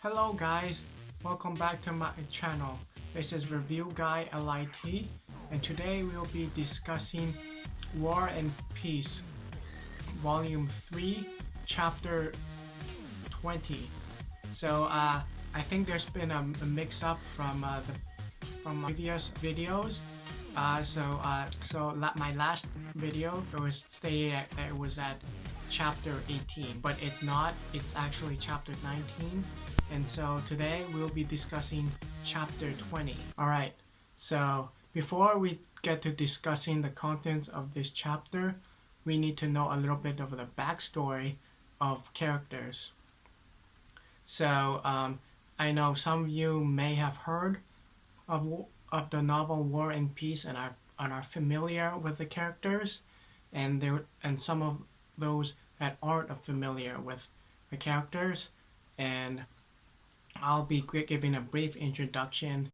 Hello guys, welcome back to my channel. This is Review Guy LIT, and today we'll be discussing War and Peace, Volume 3, Chapter 20. I think there's been a mix-up from my previous videos. My last video, it was stated that it was at chapter 18, but it's not. It's actually chapter 19. And so today we'll be discussing chapter 20. Alright, so before we get to discussing the contents of this chapter, we need to know a little bit of the backstory of characters. I know some of you may have heard of the novel War and Peace and are familiar with the characters, and some of those that aren't familiar with the characters, and I'll be giving a brief introduction.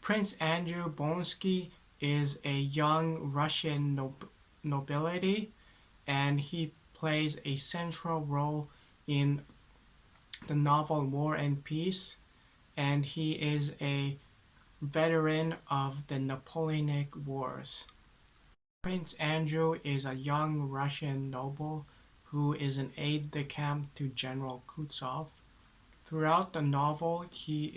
Prince Andrew Bolkonsky is a young Russian nobility, and he plays a central role in the novel War and Peace, and he is a veteran of the Napoleonic Wars. Prince Andrew is a young Russian noble who is an aide-de-camp to General Kutuzov. Throughout the novel, he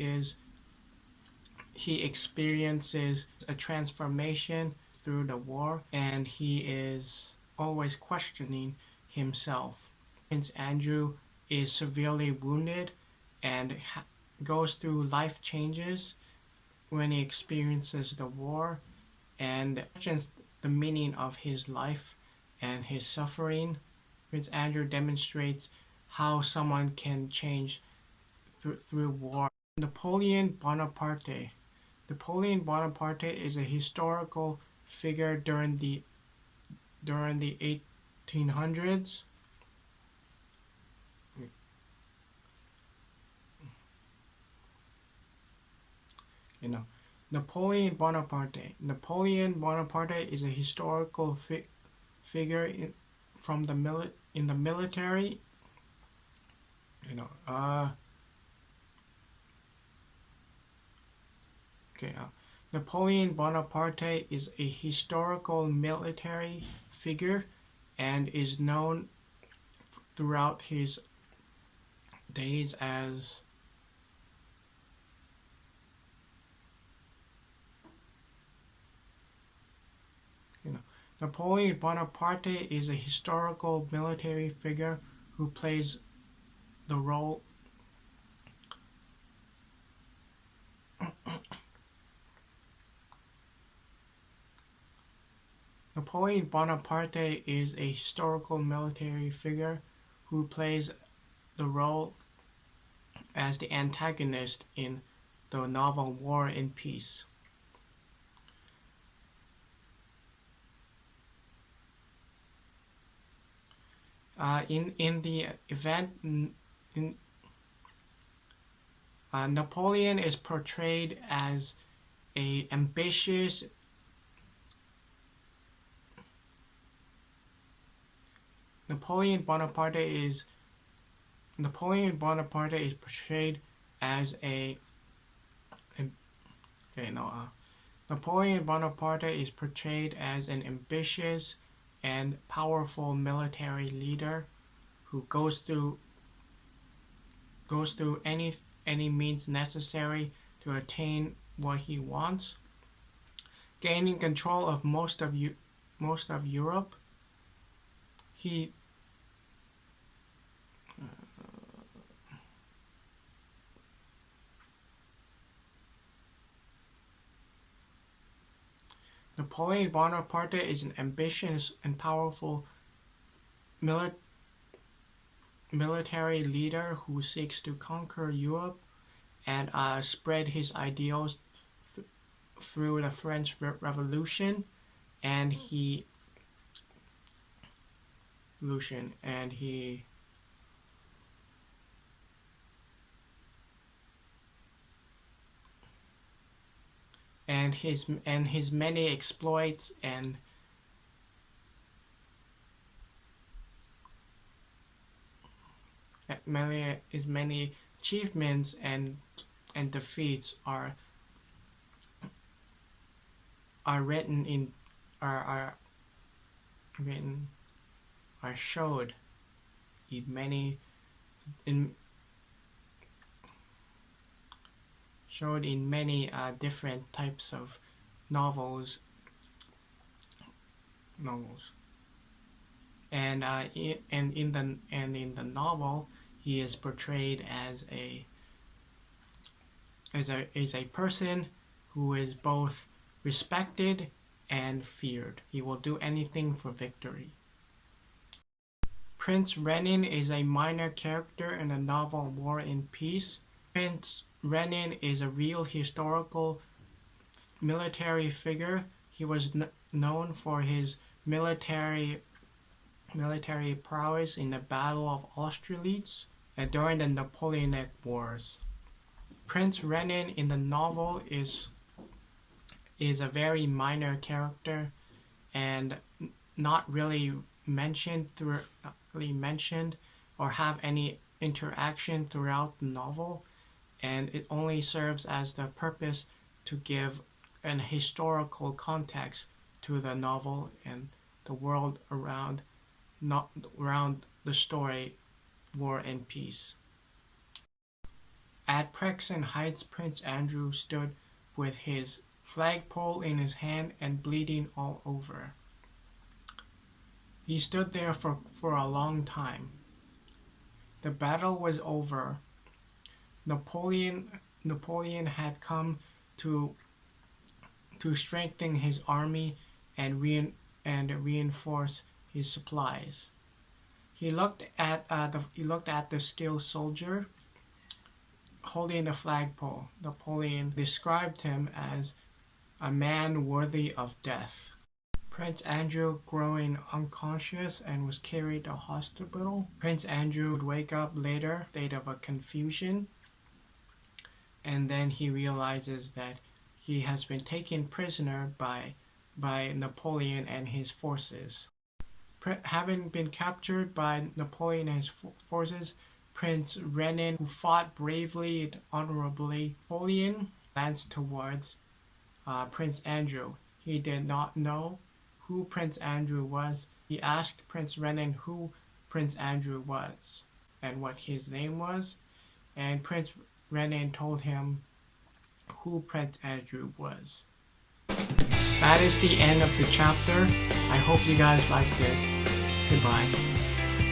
experiences a transformation through the war, and he is always questioning himself. Prince Andrew is severely wounded and goes through life changes when he experiences the war, and questions the meaning of his life and his suffering. Prince Andrew demonstrates how someone can change through war. Napoleon Bonaparte. Napoleon Bonaparte is a historical figure during the 1800s. Napoleon Bonaparte. Napoleon Bonaparte is a historical figure in the military. Napoleon Bonaparte is a historical military figure and is known throughout his days as Napoleon Bonaparte is a historical military figure who plays the role Napoleon Bonaparte is a historical military figure who plays the role as the antagonist in the novel War and Peace. In the event, Napoleon is portrayed as a ambitious Napoleon Bonaparte is portrayed as Napoleon Bonaparte is portrayed as an ambitious and powerful military leader who goes through any means necessary to attain what he wants, gaining control of most of Europe. Napoleon Bonaparte is an ambitious and powerful military leader who seeks to conquer Europe and spread his ideals through the French Revolution, and his many exploits and many achievements and defeats are written in are written are showed in many in showed in many different types of novels and in the novel he is portrayed as a person who is both respected and feared. He will do anything for victory. Prince Renin is a minor character in the novel War and Peace. Prince Renin is a real historical military figure. He was known for his military prowess in the Battle of Austerlitz and during the Napoleonic Wars. Prince Renin in the novel is a very minor character and not really mentioned or have any interaction throughout the novel, and it only serves as the purpose to give an historical context to the novel and the world around the story War and Peace. At Prexen Heights, Prince Andrew stood with his flagpole in his hand and bleeding all over. He stood there for a long time. The battle was over. Napoleon had come to strengthen his army and reinforce his supplies. He looked at the skilled soldier holding the flagpole. Napoleon described him as a man worthy of death. Prince Andrew growing unconscious and was carried to hospital. Prince Andrew would wake up later, state of a confusion, and then he realizes that he has been taken prisoner by Napoleon and his forces. Having been captured by Napoleon and his forces, Prince Renin, who fought bravely and honorably, Napoleon advanced towards Prince Andrew. He did not know who Prince Andrew was. He asked Prince Renin who Prince Andrew was and what his name was, and Prince Renin told him who Prince Andrew was. That is the end of the chapter. I hope you guys liked it. Goodbye.